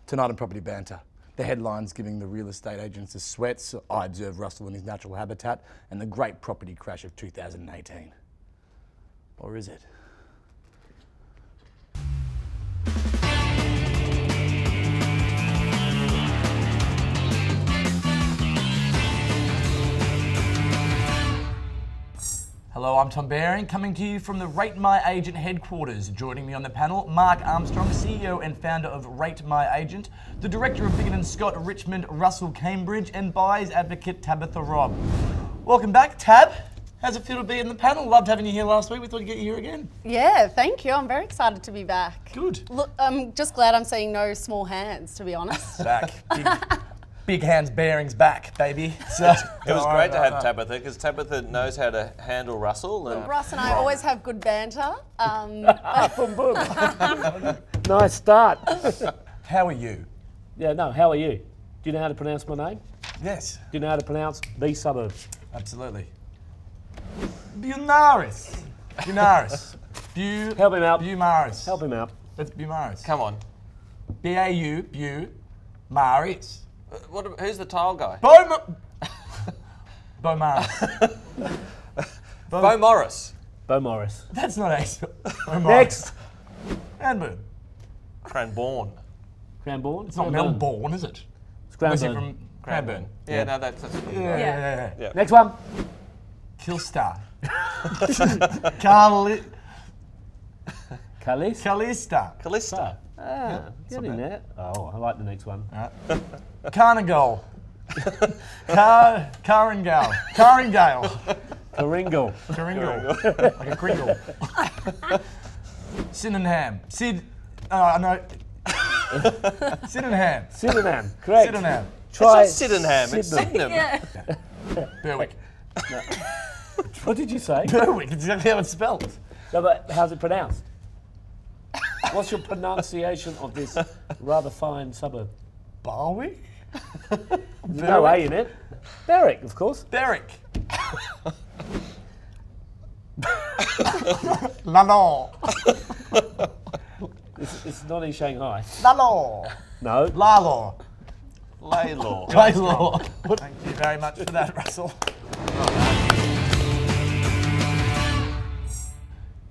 Tonight on Property Banter, the headlines giving the real estate agents the sweats. I observe Russell in his natural habitat and the great property crash of 2018. Or is it? Hello, I'm Tom Baring, coming to you from the RatemyAgent headquarters. Joining me on the panel, Mark Armstrong, CEO and founder of RatemyAgent, the director of Biggin & Scott, Richmond, Russell, Cambridge, and buyer's advocate, Tabitha Robb. Welcome back, Tab. How's it feel to be in the panel? Loved having you here last week. We thought we'd get you here again. Yeah, thank you. I'm very excited to be back. Good. Look, I'm just glad I'm seeing no small hands, to be honest. Back. Big hands, Baring's back, baby. So, it was great to have Tabitha, because Tabitha knows how to handle Russell. And Russ and I always have good banter. Boom, boom. Nice start. how are you? Yeah, no, how are you? Do you know how to pronounce my name? Yes. Do you know how to pronounce the suburbs? Absolutely. Bunaris. Bunaris. Help him out. Bumaris. Help him out. That's Bumaris. come on. B-A-U, Bumaris. Who's the tile guy? Bo Morris. Bo Morris. Bo Morris. That's not a spell. Next. Cranbourne. Cranbourne. Cranbourne? It's not Melbourne, is it? It's Unless you're Cranbourne. from Cranbourne. Yeah, no, that's Yeah. Next one. Kilstar. Calista. Callista. Getting there. Oh, I like the next one. Carnegal. Carringale. Karingle. Like a kringle. Sydenham. No. Sydenham. Sydenham. Correct. Sydenham. Try It's not Sydenham, it's Sydenham. Yeah. Berwick. What did you say? Berwick. It's exactly how it's spelled. No, but how's it pronounced? What's your pronunciation of this rather fine suburb? Barwick? There's no A in it. Berwick, of course. Berwick. Lalo. It's not in Shanghai. Lalo. No. Lalo. Laylor. Laylor. Thank you very much for that, Russell.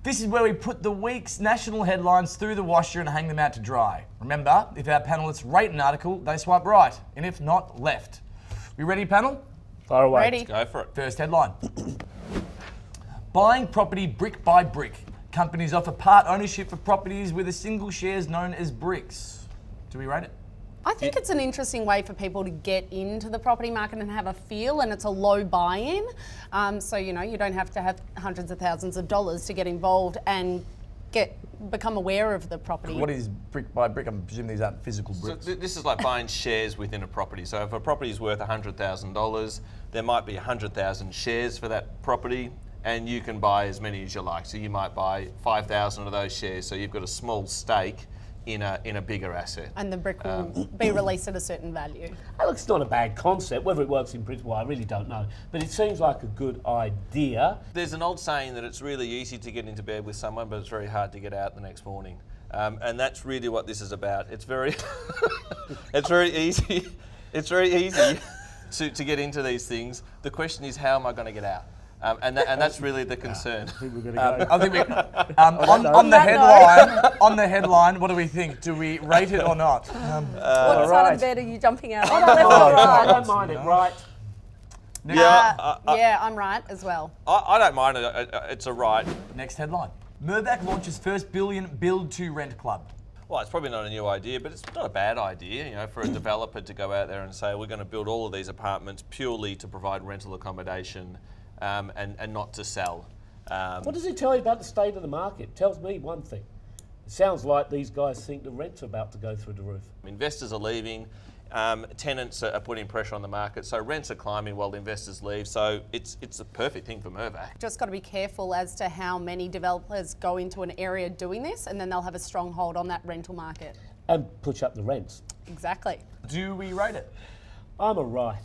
This is where we put the week's national headlines through the washer and hang them out to dry. Remember, if our panellists rate an article, they swipe right, and if not, left. We ready, panel? Far away. Ready. Go for it. First headline. Buying property brick by brick. Companies offer part ownership for properties with a single shares known as bricks. Do we rate it? I think it's an interesting way for people to get into the property market and have a feel, and it's a low buy-in. So, you know, you don't have to have hundreds of thousands of dollars to get involved and become aware of the property. What is brick by brick? I'm presuming these aren't physical So bricks. this is like buying shares within a property. So if a property is worth $100,000, there might be 100,000 shares for that property, and you can buy as many as you like. So you might buy 5,000 of those shares. So you've got a small stake in a bigger asset. And the brick will be released at a certain value. Hey, look, it's not a bad concept. Whether it works in principle, I really don't know. But it seems like a good idea. There's an old saying that it's really easy to get into bed with someone, but it's very hard to get out the next morning. And that's really what this is about. It's very, it's very easy. It's very easy to get into these things. The question is, how am I going to get out? And that's really the concern. I think we're going to go. I think we, on the headline, what do we think? Do we rate it or not? What side of bed are you jumping out on? I don't mind it, right? Yeah, I'm right as well. I don't mind it. It's a right. Next headline. Mirvac launches first billion build-to-rent club. Well, it's probably not a new idea, but it's not a bad idea, you know, for a developer to go out there and say, we're going to build all of these apartments purely to provide rental accommodation and not to sell. What does it tell you about the state of the market? It tells me one thing. It sounds like these guys think the rents are about to go through the roof. Investors are leaving, tenants are putting pressure on the market, so rents are climbing while investors leave, so it's a perfect thing for Mirvac. Just got to be careful as to how many developers go into an area doing this, and then they'll have a stronghold on that rental market. And push up the rents. Exactly. Do we rate it? I'm a right.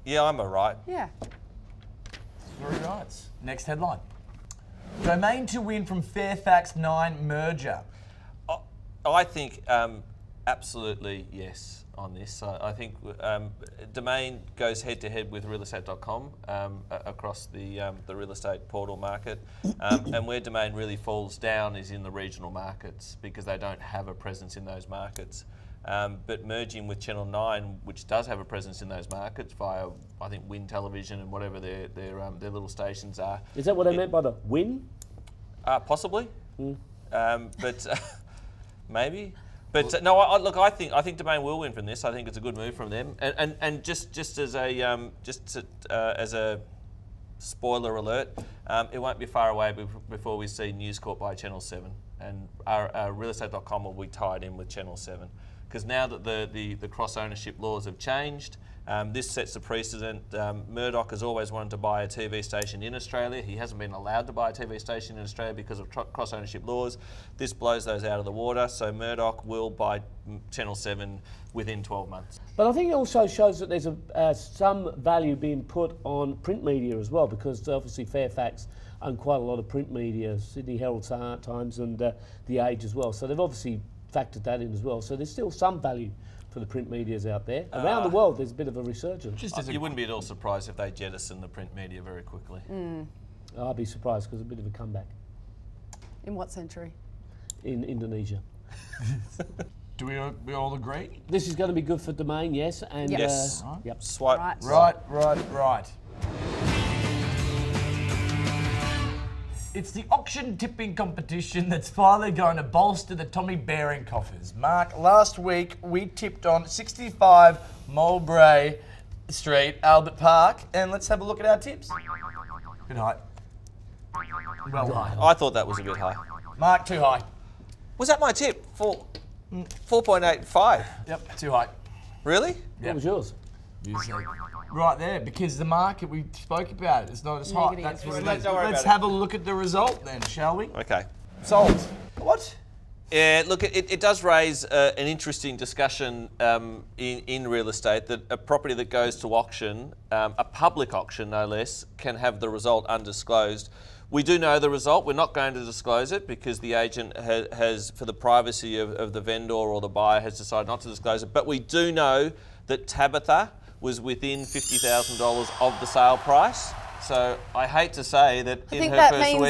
Yeah, I'm a right. Yeah. 3 rights. Next headline. Domain to win from Fairfax 9 merger. I think Absolutely yes on this. I think Domain goes head to head with realestate.com across the real estate portal market, and where Domain really falls down is in the regional markets because they don't have a presence in those markets. But merging with Channel 9, which does have a presence in those markets via, I think, Win Television and whatever their little stations are. Is that what they meant by the Win? Possibly, but maybe. But no, look, I think Domain will win from this. I think it's a good move from them. And just as a spoiler alert, it won't be far away before we see News Corp by Channel 7, and our realestate.com will be tied in with Channel 7. Because now that the cross ownership laws have changed, this sets the precedent. Murdoch has always wanted to buy a TV station in Australia. He hasn't been allowed to buy a TV station in Australia because of cross ownership laws. This blows those out of the water, so Murdoch will buy Channel 7 within 12 months. But I think it also shows that there's some value being put on print media as well, because obviously Fairfax own quite a lot of print media, Sydney Herald Times and The Age as well. So they've obviously factored that in as well. So there's still some value for the print medias out there. Around the world, there's a bit of a resurgence. You wouldn't be at all surprised if they jettison the print media very quickly. I'd be surprised because it's a bit of a comeback. In what century? In Indonesia. Do we all agree? This is going to be good for Domain, yes. And Yes. Yep. Swipe. Right. It's the auction tipping competition that's finally going to bolster the Tommy Baring coffers. Mark, last week we tipped on 65 Mulbrae Street, Albert Park, and let's have a look at our tips. Good height. Well high. I thought that was a bit high. Mark, too high. Was that my tip? 4.85. Yep, too high. Really? What was yours? Right there, because the market, we spoke about it, it's not as hot. Negative. That's what it is. Don't worry Let's about have a look at the result then, shall we? Okay. Sold. What? Yeah, look, it does raise an interesting discussion in real estate that a property that goes to auction, a public auction no less, can have the result undisclosed. We do know the result. We're not going to disclose it because the agent has, for the privacy of the vendor or the buyer, has decided not to disclose it. But we do know that Tabitha was within $50,000 of the sale price. So I hate to say that I in think her that first means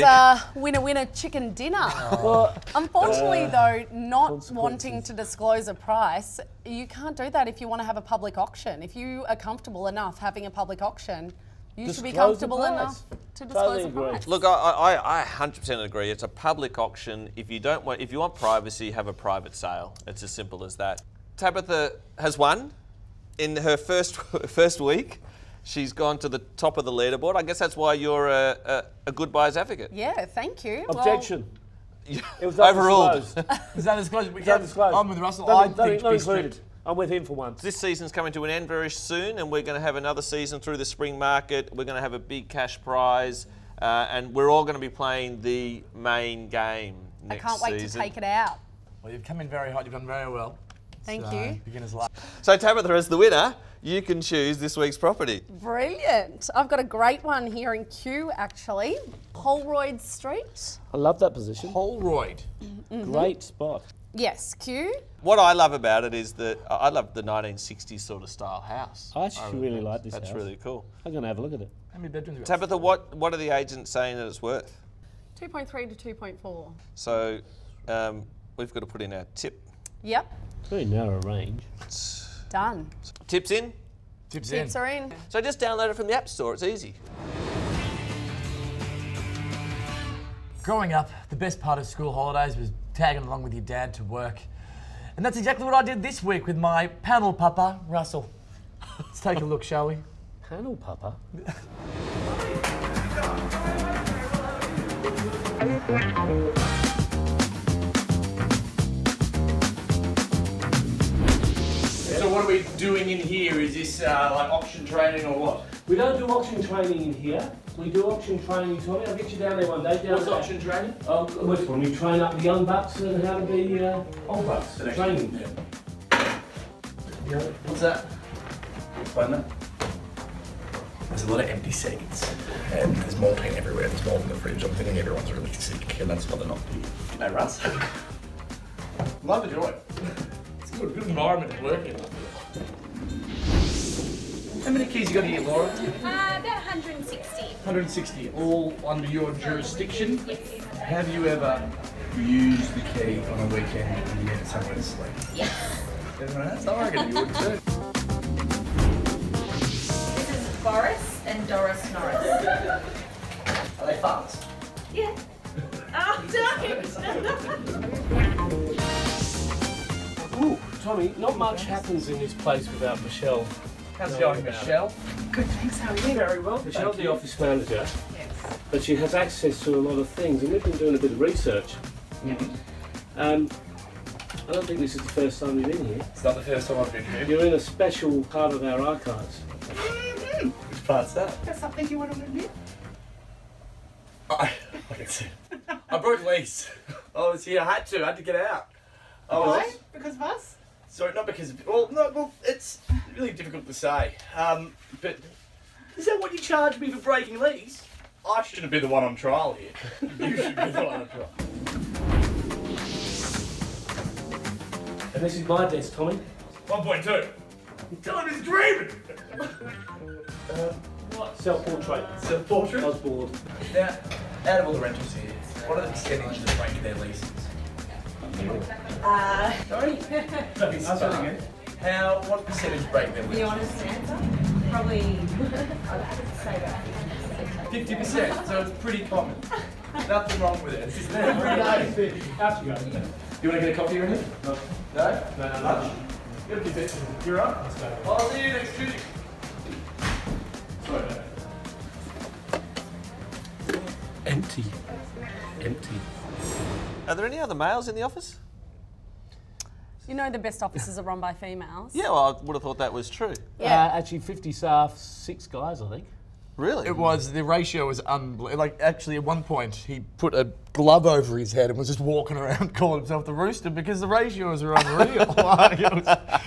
week... winner chicken dinner. Well, Unfortunately though, not consequences. wanting to disclose a price, you can't do that if you want to have a public auction. If you are comfortable enough having a public auction, you should be Disclose the comfortable price. enough to disclose Totally a agree. price. Look, I 100% agree. It's a public auction. If you want privacy, have a private sale. It's as simple as that. Tabitha has won in her first week. She's gone to the top of the leaderboard. I guess that's why you're a good buyer's advocate. Yeah, thank you. objection. It was Overruled. undisclosed. Is that disclosed? It's undisclosed. I'm with Russell. Don't- I don't- think not be included. strict. I'm with him for once. This season's coming to an end very soon, and we're going to have another season through the spring market. We're going to have a big cash prize, and we're all going to be playing the main game I next can't wait season. to take it out. Well, you've come in very hot. You've done very well. Thank So, you. Beginner's luck. So Tabitha, as the winner, you can choose this week's property. Brilliant. I've got a great one here in Kew, actually. Holroyd Street. I love that position. Holroyd. Great spot. Yes, Kew. What I love about it is that I love the 1960s sort of style house. I actually really like this That's house. really cool. I'm going to have a look at it. How many bedrooms have you got? Tabitha, what are the agents saying that it's worth? 2.3 to 2.4. So we've got to put in our tip. Yep, Very narrow range. done. Tips in. Tips in. Tips are in. So just download it from the App Store. It's easy. Growing up, the best part of school holidays was tagging along with your dad to work. And that's exactly what I did this week with my panel papa, Russell. Let's take a look, shall we? Panel papa. So what are we doing in here? Is this like auction training or what? We don't do auction training in here. We do auction training, Tommy. I'll get you down there one day. Down What's there. auction training? Which one? We train up the young bucks and how to be old bucks. Training. What's that? Explain that. There's a lot of empty seats and there's malting everywhere. There's mold in the fridge. I'm thinking everyone's really sick and that's why they're not here. Hey Russ. Love the joy. good environment to work in. How many keys you got here, Laura? About 160. 160, all under your jurisdiction? Yes. Have you ever used the key on a weekend when you get somewhere to sleep? Yes. Everyone else? I reckon you would too. This is Boris and Doris Noris. Are they fast? Yeah. Oh, don't! Ooh, Tommy, not much happens in this place without Michelle. How's it going, Michelle? Good, thanks. How are you? Very well. Michelle's the office manager, Yes. but she has access to a lot of things, and we've been doing a bit of research. I don't think this is the first time you've been here. It's not the first time I've been here. You're in a special part of our archives. Which part's that? That's something you want to admit? I can see. I broke lease. I was here. I had to get out. Why? Because of us? Sorry, not because of... Well, it's really difficult to say. But is that what you charged me for breaking lease? I shouldn't be the one on trial here. You should be the one on trial. And this is my desk, Tommy. 1.2. Tell him he's dreaming. Self-portrait. Self-portrait? I was bored. Now, out of all the rentals here, what are the percentages that break their leases? Sorry? What percentage break their leases? The honest answer? Probably, I'd say about 50%, so it's pretty common. Nothing wrong with it. It's there every day. Out you go. You want to get a coffee or anything? No. No? No. Lunch? Get a bit. You're up? Let's go. I'll see you next Tuesday. Sorry about that. Empty. Are there any other males in the office? You know the best offices are run by females. Yeah, well, I would have thought that was true. Yeah. Actually, 50 staff, 6 guys, I think. Really? It was, the ratio was unbelievable. Like, actually, at one point, he put a glove over his head and was just walking around calling himself the Rooster because the ratios were unreal. Like, it was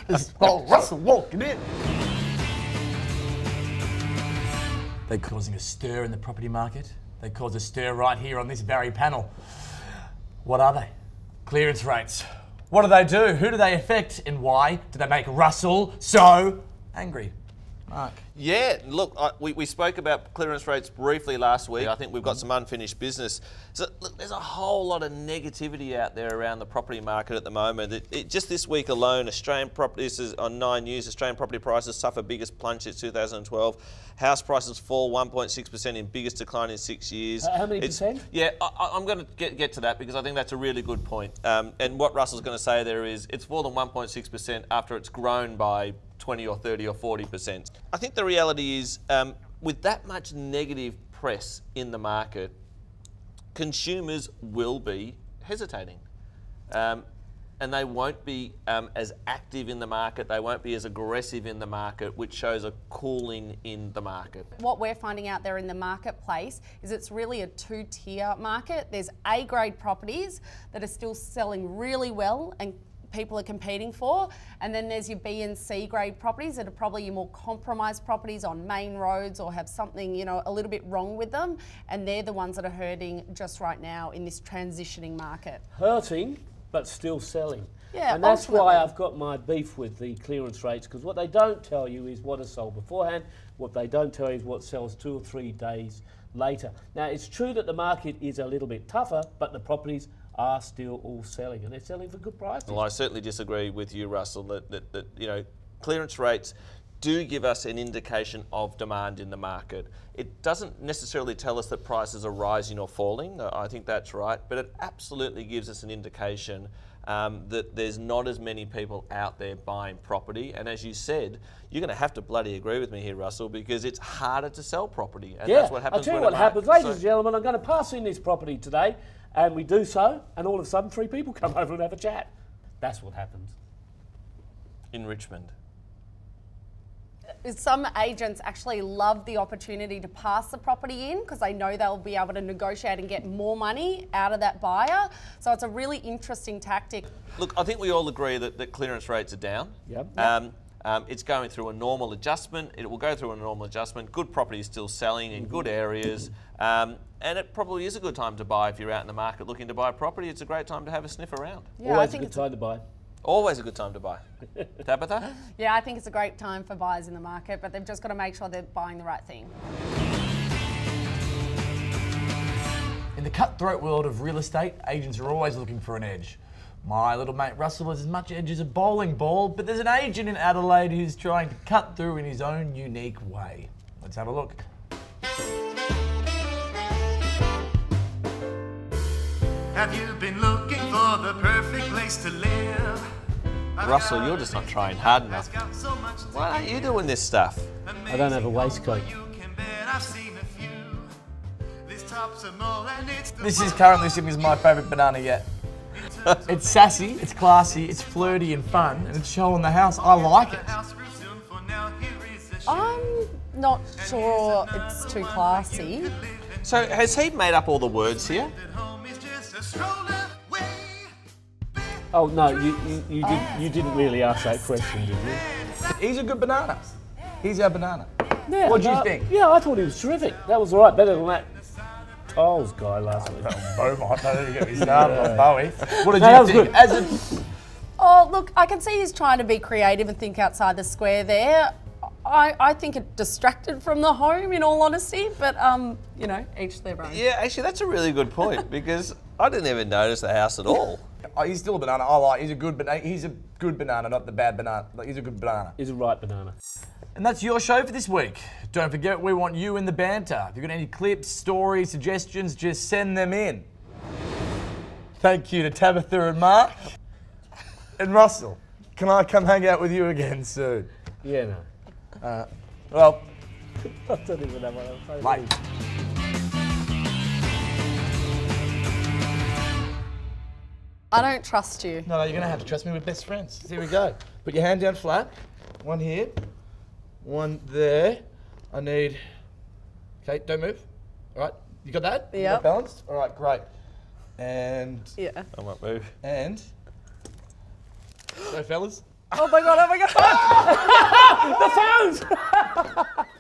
just, Russell walking in. They're causing a stir in the property market. They caused a stir right here on this very panel. What are they? Clearance rates. What do they do? Who do they affect? And why do they make Russell so angry? Mark. Yeah, look, we spoke about clearance rates briefly last week. I think we've got some unfinished business. So look, there's a whole lot of negativity out there around the property market at the moment. Just this week alone, Australian properties on 9 News, Australian property prices suffer biggest plunge since 2012. House prices fall 1.6% in biggest decline in 6 years. How many percent? Yeah, I'm going to get to that because I think that's a really good point. And what Russell's going to say there is it's fallen 1.6% after it's grown by 20 or 30 or 40%. I think the reality is with that much negative press in the market, consumers will be hesitating. And they won't be as active in the market, they won't be as aggressive in the market, which shows a cooling in the market. What we're finding out there in the marketplace is it's really a two-tier market. There's A-grade properties that are still selling really well and people are competing for, and then there's your B and C grade properties that are probably your more compromised properties on main roads or have something, you know, a little bit wrong with them, and they're the ones that are hurting just right now in this transitioning market. Hurting, but still selling. Yeah, and that's why ultimately. I've got my beef with the clearance rates, because what they don't tell you is what is sold beforehand. What they don't tell you is what sells 2 or 3 days later. Now, it's true that the market is a little bit tougher, but the properties are still all selling, and they're selling for good prices. Well, I certainly disagree with you, Russell, that you know, clearance rates do give us an indication of demand in the market. It doesn't necessarily tell us that prices are rising or falling. I think that's right, but it absolutely gives us an indication that there's not as many people out there buying property. And as you said, you're going to have to bloody agree with me here, Russell, because it's harder to sell property. And Yeah, that's what happens. I'll tell you when what a happens, market- ladies and gentlemen. I'm going to pass in this property today, and we do so, and all of a sudden 3 people come over and have a chat. That's what happens. in Richmond. Some agents actually love the opportunity to pass the property in because they know they'll be able to negotiate and get more money out of that buyer. So it's a really interesting tactic. Look, I think we all agree that clearance rates are down. Yep. It's going through a normal adjustment. It will go through a normal adjustment. Good property is still selling in good areas. And it probably is a good time to buy if you're out in the market looking to buy a property. It's a great time to have a sniff around. Yeah, Always I think a good time to buy. Always a good time to buy. Tabitha? Yeah, I think it's a great time for buyers in the market, but they've just got to make sure they're buying the right thing. In the cutthroat world of real estate, agents are always looking for an edge. My little mate Russell has as much edge as a bowling ball, but there's an agent in Adelaide who's trying to cut through in his own unique way. Let's have a look. Have you been looking for the perfect place to live? Russell, you're just not trying hard enough. Why aren't you doing this stuff? I don't have a waistcoat. This is currently sitting as my favourite banana yet. It's sassy, it's classy, it's flirty and fun, and it's showing the house. I like it. I'm not sure it's too classy. So has he made up all the words here? Oh no, you didn't really ask that question, did you? He's a good banana. He's our banana. Yeah, What do you think? Yeah, I thought he was terrific. That was all right, better than that Tiles guy last week. Beaumont, don't get me started on Bowie. What did No, you think? that was As a, Oh, look, I can see he's trying to be creative and think outside the square there. I think it distracted from the home, in all honesty, but, you know, each their own. Yeah, actually, that's a really good point because I didn't even notice the house at all. he's still a banana. He's a good banana. He's a good banana, not the bad banana. Like, he's a good banana. He's a right banana. And that's your show for this week. Don't forget, we want you in the banter. If you've got any clips, stories, suggestions, just send them in. Thank you to Tabitha and Mark. And Russell, can I come hang out with you again soon? Yeah, no. Well, I don't even know what I'm saying. mate. I don't trust you. No, you're going to have to trust me. We're best friends. Here we go. Put your hand down flat. One here. One there. I need... Okay, don't move. All right, you got that? You got Yep. balanced? All right, great. And... Yeah. I might move. And... So, fellas. Oh my God, oh my God. The phones!